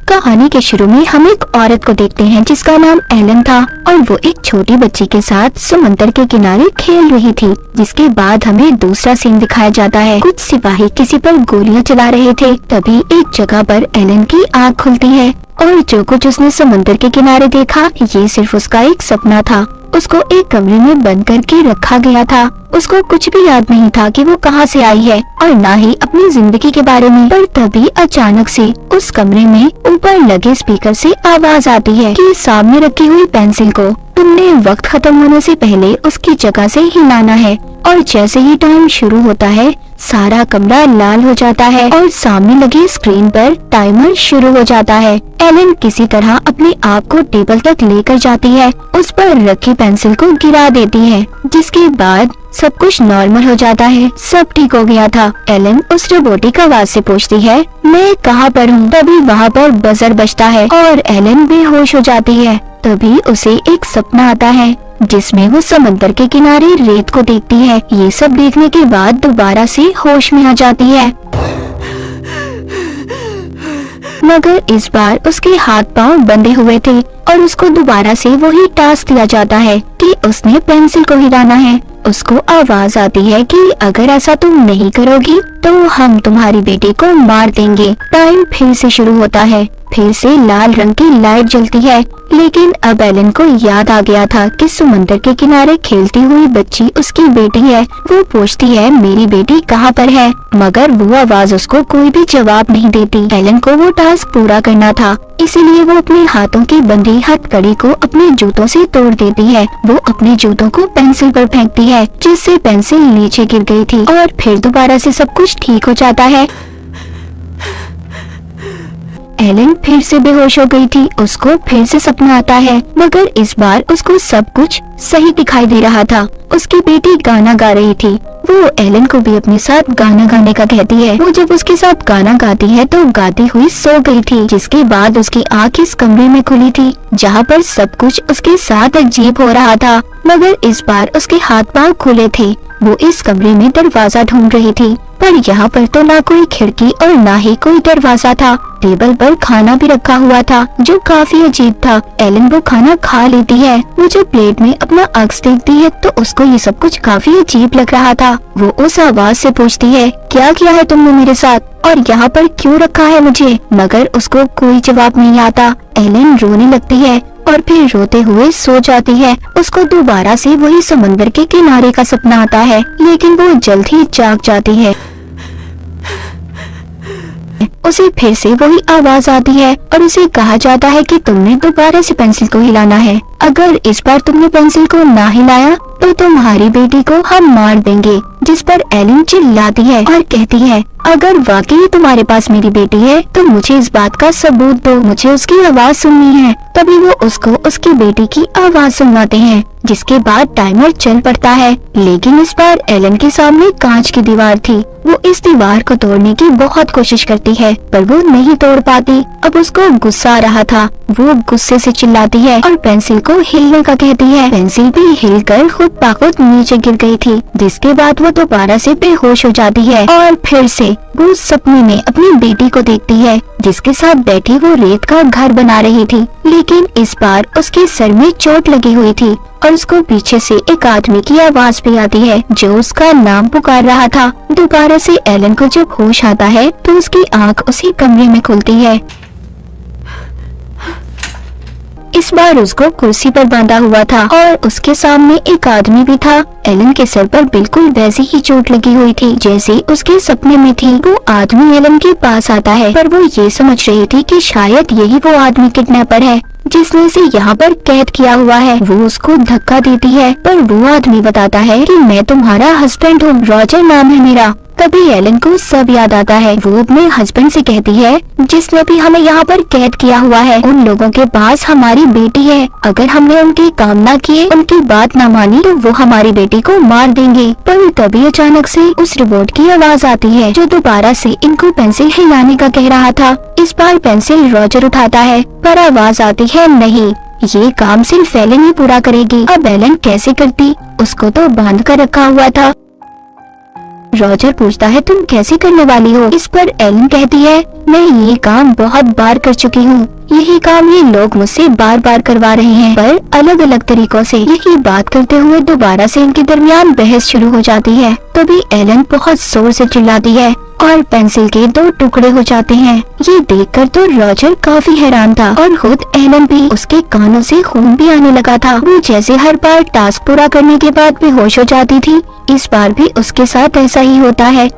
कहानी के शुरू में हम एक औरत को देखते हैं जिसका नाम एलन था और वो एक छोटी बच्ची के साथ समुद्र के किनारे खेल रही थी। जिसके बाद हमें दूसरा सीन दिखाया जाता है। कुछ सिपाही किसी पर गोलियां चला रहे थे। तभी एक जगह पर एलन की आँख खुलती है और जो कुछ उसने समुद्र के किनारे देखा ये सिर्फ उसका एक सपना था। उसको एक कमरे में बंद करके रखा गया था। उसको कुछ भी याद नहीं था कि वो कहाँ से आई है और ना ही अपनी जिंदगी के बारे में। पर तभी अचानक से उस कमरे में ऊपर लगे स्पीकर से आवाज आती है कि सामने रखी हुई पेंसिल को तुमने वक्त खत्म होने से पहले उसकी जगह से हिलाना है। और जैसे ही टाइम शुरू होता है सारा कमरा लाल हो जाता है और सामने लगी स्क्रीन पर टाइमर शुरू हो जाता है। एलन किसी तरह अपने आप को टेबल तक लेकर जाती है, उस पर रखी पेंसिल को गिरा देती है, जिसके बाद सब कुछ नॉर्मल हो जाता है। सब ठीक हो गया था। एलन उस रोबोटिक आवाज से पूछती है मैं कहाँ पर हूँ। तभी वहाँ पर बजर बजता है और एलन बेहोश हो जाती है। तभी उसे एक सपना आता है जिसमें वो समंदर के किनारे रेत को देखती है। ये सब देखने के बाद दोबारा से होश में आ जाती है, मगर इस बार उसके हाथ पांव बंधे हुए थे और उसको दोबारा से वही टास्क दिया जाता है कि उसने पेंसिल को हिलाना है। उसको आवाज आती है कि अगर ऐसा तुम नहीं करोगी तो हम तुम्हारी बेटी को मार देंगे। टाइम फिर से शुरू होता है। फिर से लाल रंग की लाइट जलती है, लेकिन अब एलन को याद आ गया था कि समुद्र के किनारे खेलती हुई बच्ची उसकी बेटी है। वो पूछती है मेरी बेटी कहाँ पर है, मगर वो आवाज उसको कोई भी जवाब नहीं देती। एलन को वो टास्क पूरा करना था, इसीलिए वो अपने हाथों की बंधी हथकड़ी को अपने जूतों से तोड़ देती है। वो अपने जूतों को पेंसिल पर फेंकती है, जिससे पेंसिल नीचे गिर गई थी और फिर दोबारा से सब कुछ ठीक हो जाता है। एलन फिर से बेहोश हो गई थी। उसको फिर से सपना आता है, मगर इस बार उसको सब कुछ सही दिखाई दे रहा था। उसकी बेटी गाना गा रही थी। वो एलन को भी अपने साथ गाना गाने का कहती है। वो जब उसके साथ गाना गाती है तो गाती हुई सो गई थी, जिसके बाद उसकी आँख इस कमरे में खुली थी जहाँ पर सब कुछ उसके साथ अजीब हो रहा था, मगर इस बार उसके हाथ पाँव खुले थे। वो इस कमरे में दरवाजा ढूंढ रही थी, पर यहाँ पर तो ना कोई खिड़की और ना ही कोई दरवाजा था। टेबल पर खाना भी रखा हुआ था जो काफी अजीब था। एलन वो खाना खा लेती है। वो जब प्लेट में अपना अक्स देखती है तो उसको ये सब कुछ काफी अजीब लग रहा था। वो उस आवाज से पूछती है क्या किया है तुमने मेरे साथ और यहाँ पर क्यों रखा है मुझे, मगर उसको कोई जवाब नहीं आता। एलन रोने लगती है और फिर रोते हुए सो जाती है। उसको दोबारा से वही समंदर के किनारे का सपना आता है, लेकिन वो जल्द ही जाग जाती है। उसे फिर से वही आवाज आती है और उसे कहा जाता है कि तुमने दोबारा से पेंसिल को हिलाना है। अगर इस बार तुमने पेंसिल को ना हिलाया तो तुम्हारी बेटी को हम मार देंगे। जिस पर एलन चिल्लाती है और कहती है अगर वाकई तुम्हारे पास मेरी बेटी है तो मुझे इस बात का सबूत दो, मुझे उसकी आवाज सुननी है। तभी वो उसको उसकी बेटी की आवाज सुनवाते हैं, जिसके बाद टाइमर चल पड़ता है। लेकिन इस बार एलन के सामने कांच की दीवार थी। वो इस दीवार को तोड़ने की बहुत कोशिश करती है, पर वो नहीं तोड़ पाती। अब उसको गुस्सा आ रहा था। वो गुस्से से चिल्लाती है और पेंसिल को हिलने का कहती है। पेंसिल भी हिलकर खुद पाखुद नीचे गिर गई थी, जिसके बाद वो दोबारा से बेहोश हो जाती है और फिर से वो सपने में अपनी बेटी को देखती है, जिसके साथ बैठी वो रेत का घर बना रही थी। लेकिन इस बार उसके सर में चोट लगी हुई थी और उसको पीछे से एक आदमी की आवाज भी आती है जो उसका नाम पुकार रहा था। दोबारा से एलन को जब होश आता है तो उसकी आंख उसी कमरे में खुलती है। इस बार उसको कुर्सी पर बांधा हुआ था और उसके सामने एक आदमी भी था। एलन के सर पर बिल्कुल वैसी ही चोट लगी हुई थी जैसे उसके सपने में थी। वो आदमी एलन के पास आता है, पर वो ये समझ रही थी कि शायद यही वो आदमी किडनैपर है जिसने इसे यहाँ पर कैद किया हुआ है। वो उसको धक्का देती है, पर वो आदमी बताता है कि मैं तुम्हारा हस्बैंड हूँ, रॉजर नाम है मेरा। तभी एलन को सब याद आता है। वो अपने हस्बैंड से कहती है जिसने भी हमें यहाँ पर कैद किया हुआ है उन लोगों के पास हमारी बेटी है। अगर हमने उनकी काम ना किए, उनकी बात ना मानी तो वो हमारी बेटी को मार देंगे। पर तभी अचानक से उस रोबोट की आवाज आती है जो दोबारा से इनको पेंसिल हिलाने का कह रहा था। इस बार पेंसिल रॉजर उठाता है, पर आवाज आती है नहीं, ये काम सिर्फ एलन ही पूरा करेगी। अब एलन कैसे करती, उसको तो बांध कर रखा हुआ था। रॉजर पूछता है तुम कैसे करने वाली हो? इस पर एलन कहती है मैं ये काम बहुत बार कर चुकी हूँ। यही काम ये लोग मुझसे बार बार करवा रहे हैं, पर अलग अलग तरीकों से। यही बात करते हुए दोबारा से इनके दरमियान बहस शुरू हो जाती है। तभी एलन बहुत जोर से चिल्लाती है और पेंसिल के 2 टुकड़े हो जाते हैं। ये देखकर तो रॉजर काफी हैरान था और खुद एलन भी। उसके कानों से खून भी आने लगा था। वो जैसे हर बार टास्क पूरा करने के बाद बेहोश हो जाती थी, इस बार भी उसके साथ ऐसा ही होता है।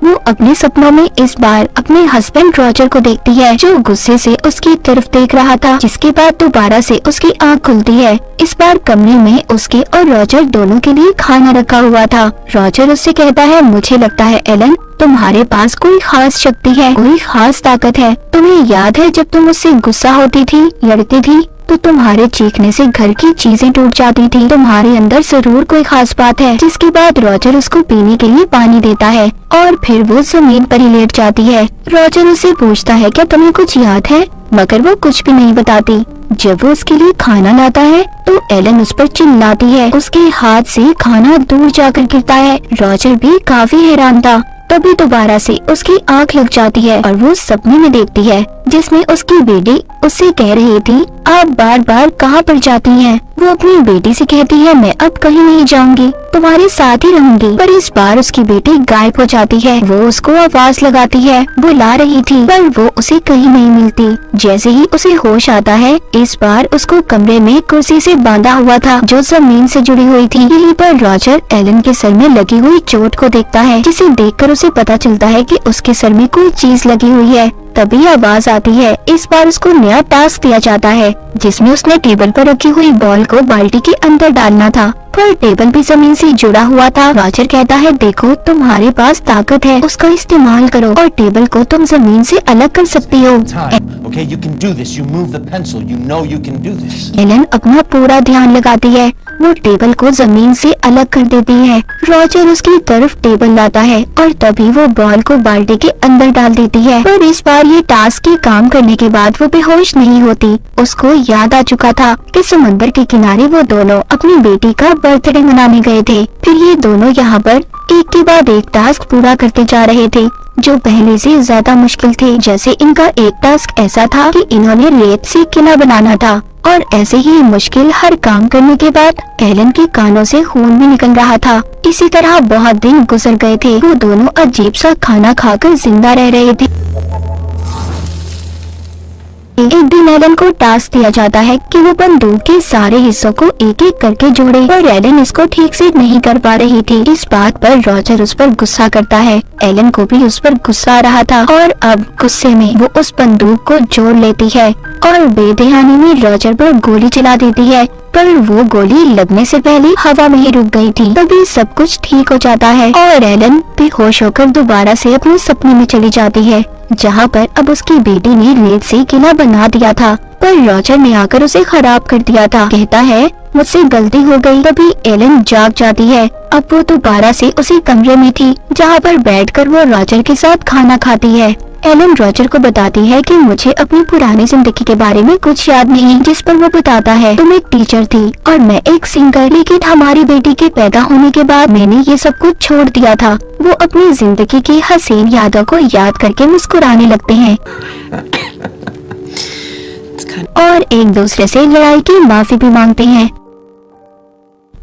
वो अपने सपनों में इस बार अपने हस्बैंड रॉजर को देखती है, जो गुस्से से उसकी तरफ देख रहा था। जिसके बाद दोबारा से उसकी आंख खुलती है। इस बार कमरे में उसके और रॉजर दोनों के लिए खाना रखा हुआ था। रॉजर उससे कहता है मुझे लगता है एलन तुम्हारे पास कोई खास शक्ति है, कोई खास ताकत है। तुम्हें याद है जब तुम मुझसे गुस्सा होती थी, लड़ती थी, तो तुम्हारे चीखने से घर की चीजें टूट जाती थी। तुम्हारे अंदर जरूर कोई खास बात है। जिसके बाद रॉजर उसको पीने के लिए पानी देता है और फिर वो जमीन पर ही लेट जाती है। रॉजर उससे पूछता है क्या तुम्हें कुछ याद है, मगर वो कुछ भी नहीं बताती। जब वो उसके लिए खाना लाता है तो एलन उस पर चिल्लाती है। उसके हाथ से खाना दूर जाकर गिरता है। रॉजर भी काफी हैरान था। तभी दोबारा से उसकी आंख लग जाती है और वो सपने में देखती है जिसमें उसकी बेटी उससे कह रही थी आप बार बार कहाँ पर जाती हैं? वो अपनी बेटी से कहती है मैं अब कहीं नहीं जाऊंगी, तुम्हारे साथ ही रहूंगी। पर इस बार उसकी बेटी गायब हो जाती है। वो उसको आवाज लगाती है, बुला रही थी, पर वो उसे कहीं नहीं मिलती। जैसे ही उसे होश आता है, इस बार उसको कमरे में कुर्सी से बांधा हुआ था जो जमीन से जुड़ी हुई थी। यहीं पर रॉजर एलन के सर में लगी हुई चोट को देखता है, जिसे देखकर उसे पता चलता है कि उसके सर में कोई चीज लगी हुई है। तभी आवाज आती है। इस बार उसको नया टास्क दिया जाता है जिसमें उसने टेबल पर रखी हुई बॉल को बाल्टी के अंदर डालना था, पर टेबल भी जमीन से जुड़ा हुआ था। रॉजर कहता है देखो तुम्हारे पास ताकत है, उसका इस्तेमाल करो और टेबल को तुम जमीन से अलग कर सकती हो। एलन अपना पूरा ध्यान लगाती है। वो टेबल को जमीन से अलग कर देती है। रॉजर उसकी तरफ टेबल लाता है और तभी वो बॉल को बाल्टी के अंदर डाल देती है। पर इस बार ये टास्क के काम करने के बाद वो बेहोश नहीं होती। उसको याद आ चुका था कि समंदर के किनारे वो दोनों अपनी बेटी का बर्थडे मनाने गए थे। फिर ये दोनों यहाँ पर एक के बाद एक टास्क पूरा करते जा रहे थे जो पहले से ज्यादा मुश्किल थे। जैसे इनका एक टास्क ऐसा था कि इन्होंने रेत से किला बनाना था और ऐसे ही मुश्किल हर काम करने के बाद एलन के कानों से खून भी निकल रहा था। इसी तरह बहुत दिन गुजर गए थे। वो दोनों अजीब सा खाना खाकर जिंदा रह रहे थे। एक दिन एलन को टास्क दिया जाता है कि वो बंदूक के सारे हिस्सों को एक एक करके जोड़े, पर एलन इसको ठीक से नहीं कर पा रही थी। इस बात पर रॉजर उस पर गुस्सा करता है। एलन को भी उस पर गुस्सा आ रहा था और अब गुस्से में वो उस बंदूक को जोड़ लेती है और बेध्यानी में रॉजर पर गोली चला देती है, पर वो गोली लगने से पहले हवा में ही रुक गई थी। तभी सब कुछ ठीक हो जाता है और एलन बेहोश होकर दोबारा से अपने सपने में चली जाती है, जहाँ पर अब उसकी बेटी ने रेत से किला बना दिया था, पर रॉजर ने आकर उसे खराब कर दिया था। कहता है मुझसे गलती हो गई। तभी एलन जाग जाती है। अब वो दोबारा से उसी कमरे में थी जहाँ पर बैठकर वो रॉजर के साथ खाना खाती है। एलन रॉजर को बताती है कि मुझे अपनी पुरानी जिंदगी के बारे में कुछ याद नहीं, जिस पर वो बताता है तुम एक टीचर थी और मैं एक सिंगर, लेकिन हमारी बेटी के पैदा होने के बाद मैंने ये सब कुछ छोड़ दिया था। वो अपनी जिंदगी की हसीन यादों को याद करके मुस्कुराने लगते हैं और एक दूसरे से लड़ाई की माफी भी मांगते हैं।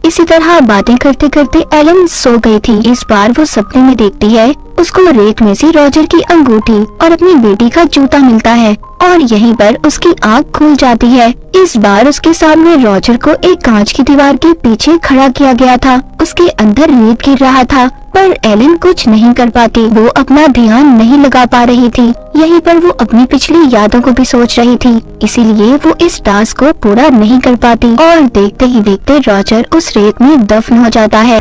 इसी तरह बातें करते करते एलन सो गई थी। इस बार वो सपने में देखती है उसको रेत में से रॉजर की अंगूठी और अपनी बेटी का जूता मिलता है और यहीं पर उसकी आंख खुल जाती है। इस बार उसके सामने रॉजर को एक कांच की दीवार के पीछे खड़ा किया गया था। उसके अंदर रेत गिर रहा था, पर एलन कुछ नहीं कर पाती। वो अपना ध्यान नहीं लगा पा रही थी। यहीं पर वो अपनी पिछली यादों को भी सोच रही थी, इसीलिए वो इस टास्क को पूरा नहीं कर पाती और देखते ही देखते रॉजर उस रेत में दफन हो जाता है।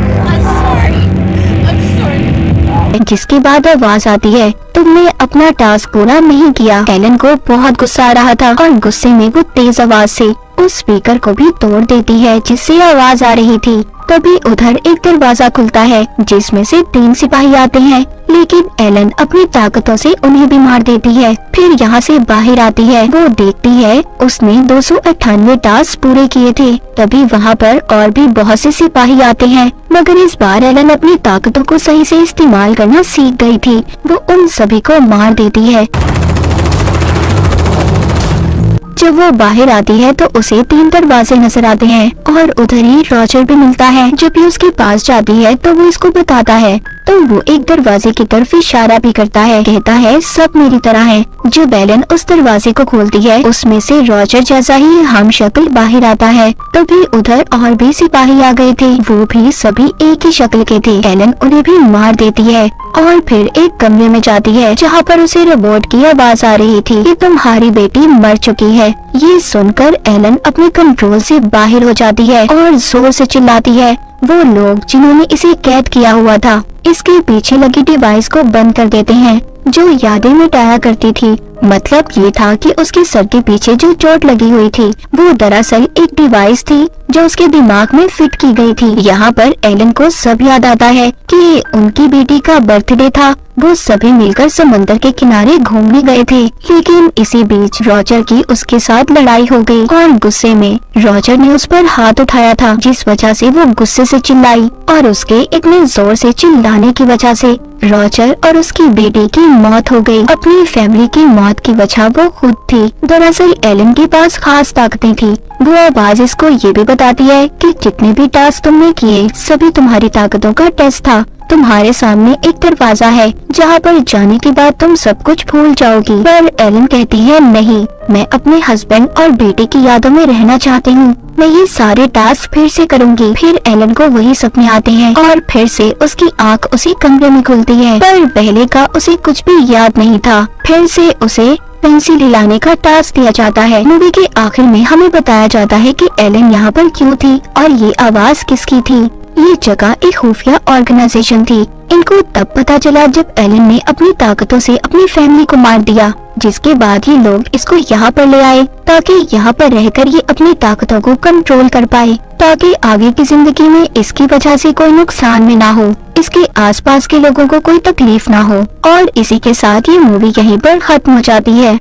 जिसके बाद आवाज आती है तुमने अपना टास्क पूरा नहीं किया। एलन को बहुत गुस्सा आ रहा था और गुस्से में वो तेज आवाज से उस स्पीकर को भी तोड़ देती है जिससे आवाज आ रही थी। तभी उधर एक दरवाजा खुलता है जिसमें से 3 सिपाही आते हैं, लेकिन एलन अपनी ताकतों से उन्हें भी मार देती है। फिर यहाँ से बाहर आती है, वो देखती है उसने 298 टास्क पूरे किए थे। तभी वहाँ पर और भी बहुत से सिपाही आते हैं, मगर इस बार एलन अपनी ताकतों को सही से इस्तेमाल करना सीख गई थी। वो उन सभी को मार देती है। जब वो बाहर आती है तो उसे 3 दरवाजे नजर आते हैं और उधर ही रॉजर भी मिलता है। जब भी उसके पास जाती है तो वो इसको बताता है, तो वो एक दरवाजे की तरफ इशारा भी करता है, कहता है सब मेरी तरह है। जब एलन उस दरवाजे को खोलती है उसमें से रॉजर जैसा ही हम शक्ल बाहर आता है। तभी उधर और भी सिपाही आ गए थे, वो भी सभी एक ही शक्ल के थे। एलन उन्हें भी मार देती है और फिर एक कमरे में जाती है जहाँ पर उसे रोबोट की आवाज आ रही थी कि तुम्हारी बेटी मर चुकी है। ये सुनकर एलन अपने कंट्रोल से बाहर हो जाती है और जोर से चिल्लाती है। वो लोग जिन्होंने इसे कैद किया हुआ था इसके पीछे लगी डिवाइस को बंद कर देते हैं जो यादें मिटाया करती थी। मतलब ये था कि उसके सर के पीछे जो चोट लगी हुई थी वो दरअसल एक डिवाइस थी जो उसके दिमाग में फिट की गई थी। यहाँ पर एलन को सब याद आता है कि उनकी बेटी का बर्थडे था। वो सभी मिलकर समंदर के किनारे घूमने गए थे, लेकिन इसी बीच रॉजर की उसके साथ लड़ाई हो गई और गुस्से में रॉजर ने उस पर हाथ उठाया था, जिस वजह से वो गुस्से से चिल्लाई और उसके इतने जोर से चिल्लाने की वजह से रॉजर और उसकी बेटी की मौत हो गई। अपनी फैमिली की मौत की वजह वो खुद थी। दरअसल एलन के पास खास ताकतें थी। वो आवाज इसको ये भी बताती है कि जितने भी टास्क तुमने किए सभी तुम्हारी ताकतों का टेस्ट था। तुम्हारे सामने एक दरवाजा है जहाँ पर जाने के बाद तुम सब कुछ भूल जाओगी। पर एलन कहती है नहीं, मैं अपने हस्बैंड और बेटे की यादों में रहना चाहती हूँ। मैं ये सारे टास्क फिर से करूँगी। फिर एलन को वही सपने आते हैं और फिर से उसकी आँख उसी कमरे में खुलती है, पर पहले का उसे कुछ भी याद नहीं था। फिर से उसे पेंसिल हिलाने का टास्क दिया जाता है। मूवी के आखिर में हमें बताया जाता है कि एलन यहाँ पर क्यों थी और ये आवाज किसकी थी। ये जगह एक खुफिया ऑर्गेनाइजेशन थी। इनको तब पता चला जब एलन ने अपनी ताकतों से अपनी फैमिली को मार दिया, जिसके बाद ये लोग इसको यहाँ पर ले आए ताकि यहाँ पर रहकर ये अपनी ताकतों को कंट्रोल कर पाए, ताकि आगे की जिंदगी में इसकी वजह से कोई नुकसान में ना हो, इसके आसपास के लोगों को कोई तकलीफ ना हो। और इसी के साथ ये मूवी यहीं पर खत्म हो जाती है।